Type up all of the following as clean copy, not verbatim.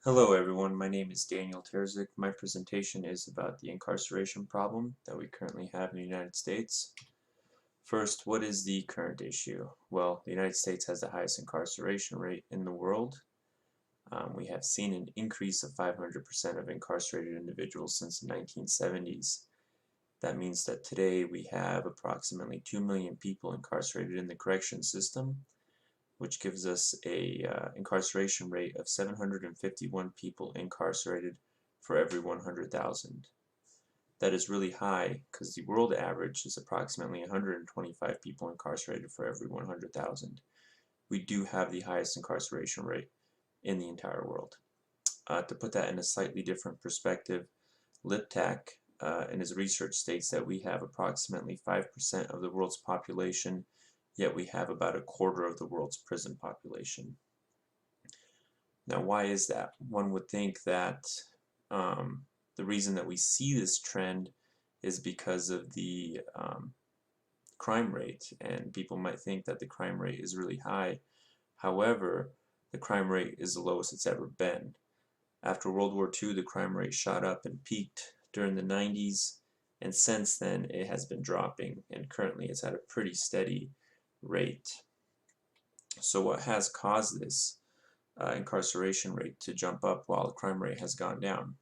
Hello everyone, my name is Daniel Terzic. My presentation is about the incarceration problem that we currently have in the United States. First, what is the current issue? Well, the United States has the highest incarceration rate in the world. We have seen an increase of 500% of incarcerated individuals since the 1970s. That means that today we have approximately 2 million people incarcerated in the correction system, which gives us a incarceration rate of 751 people incarcerated for every 100,000. That is really high because the world average is approximately 125 people incarcerated for every 100,000. We do have the highest incarceration rate in the entire world. To put that in a slightly different perspective, Liptak in his research states that we have approximately 5% of the world's population, yet we have about a quarter of the world's prison population. Now, why is that? One would think that the reason that we see this trend is because of the crime rate, and people might think that the crime rate is really high. However, the crime rate is the lowest it's ever been. After World War II, the crime rate shot up and peaked during the 90s, and since then it has been dropping, and currently it's at a pretty steady rate. So what has caused this incarceration rate to jump up while the crime rate has gone down?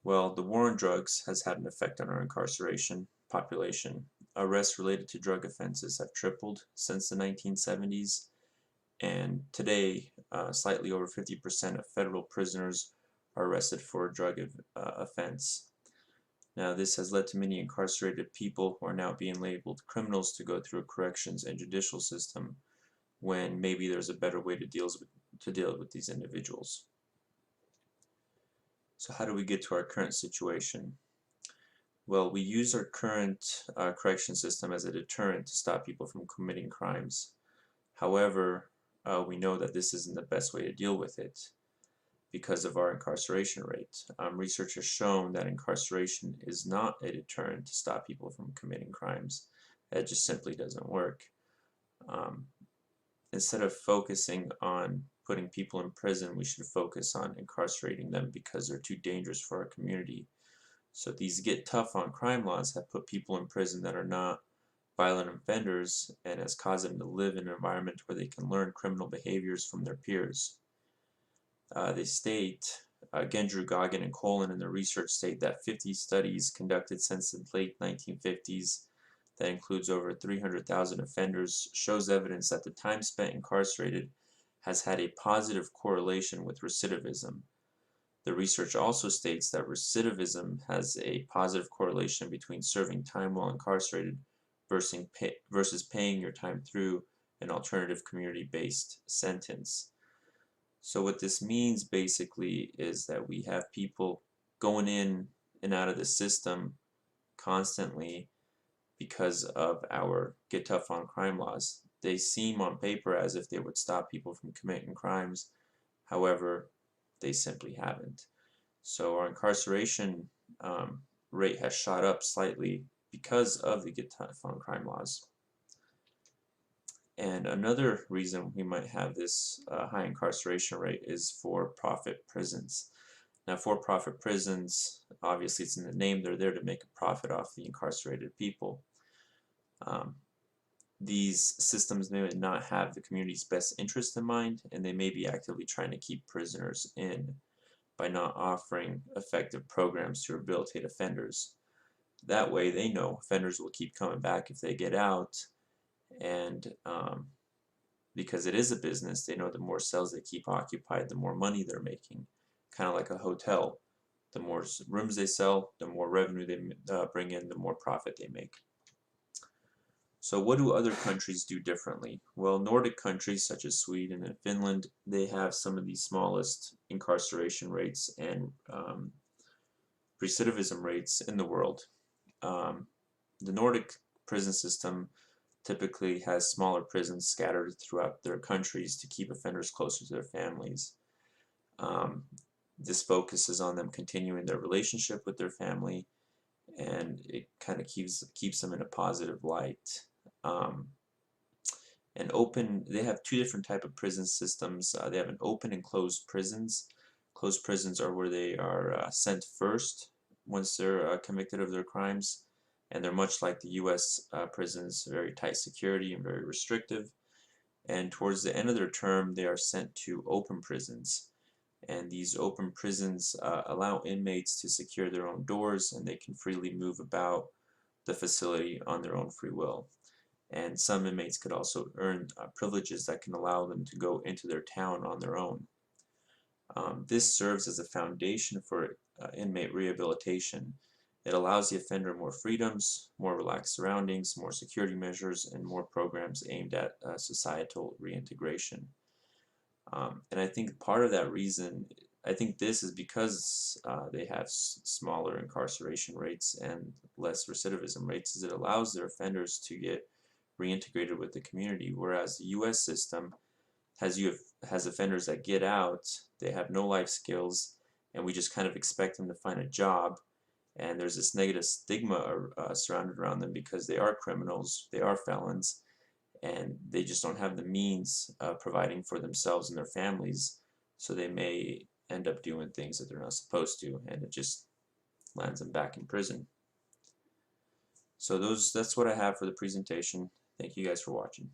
Well, the war on drugs has had an effect on our incarceration population. Arrests related to drug offenses have tripled since the 1970s, and today slightly over 50% of federal prisoners are arrested for a drug offense. Now, this has led to many incarcerated people who are now being labeled criminals to go through a corrections and judicial system when maybe there's a better way to deal with these individuals. So how do we get to our current situation? Well, we use our current correction system as a deterrent to stop people from committing crimes. However, we know that this isn't the best way to deal with it because of our incarceration rate. Research has shown that incarceration is not a deterrent to stop people from committing crimes. That just simply doesn't work. Instead of focusing on putting people in prison, we should focus on incarcerating them because they're too dangerous for our community. So these get tough on crime laws have put people in prison that are not violent offenders and has caused them to live in an environment where they can learn criminal behaviors from their peers. They state, Gendrew, Goggin, and Colin in their research state that 50 studies conducted since the late 1950s, that includes over 300,000 offenders, shows evidence that the time spent incarcerated has had a positive correlation with recidivism. The research also states that recidivism has a positive correlation between serving time while incarcerated versus paying your time through an alternative community-based sentence. So what this means basically is that we have people going in and out of the system constantly because of our get tough on crime laws. They seem on paper as if they would stop people from committing crimes. However, they simply haven't. So our incarceration rate has shot up slightly because of the get tough on crime laws. And another reason we might have this high incarceration rate is for-profit prisons. Now, for-profit prisons, obviously it's in the name, they're there to make a profit off the incarcerated people. These systems may not have the community's best interest in mind, and they may be actively trying to keep prisoners in by not offering effective programs to rehabilitate offenders. That way they know offenders will keep coming back if they get out, and because it is a business, they know the more cells they keep occupied, the more money they're making. Kind of like a hotel. The more rooms they sell, the more revenue they bring in, the more profit they make. So what do other countries do differently? Well, Nordic countries such as Sweden and Finland, they have some of the smallest incarceration rates and recidivism rates in the world. The Nordic prison system typically has smaller prisons scattered throughout their countries to keep offenders closer to their families. This focuses on them continuing their relationship with their family, and it kind of keeps them in a positive light. They have two different type of prison systems. They have an open and closed prisons. Closed prisons are where they are sent first once they're convicted of their crimes, and they're much like the U.S. Prisons, very tight security and very restrictive. And towards the end of their term, they are sent to open prisons. And these open prisons allow inmates to secure their own doors, and they can freely move about the facility on their own free will. And some inmates could also earn privileges that can allow them to go into their town on their own. This serves as a foundation for inmate rehabilitation. It allows the offender more freedoms, more relaxed surroundings, more security measures, and more programs aimed at societal reintegration. And I think part of that reason, I think this is because they have smaller incarceration rates and less recidivism rates, is it allows their offenders to get reintegrated with the community, whereas the U.S. system has offenders that get out, they have no life skills, and we just kind of expect them to find a job, and there's this negative stigma surrounded around them because they are criminals, they are felons, and they just don't have the means of providing for themselves and their families, so they may end up doing things that they're not supposed to, and it just lands them back in prison. So that's what I have for the presentation. Thank you guys for watching.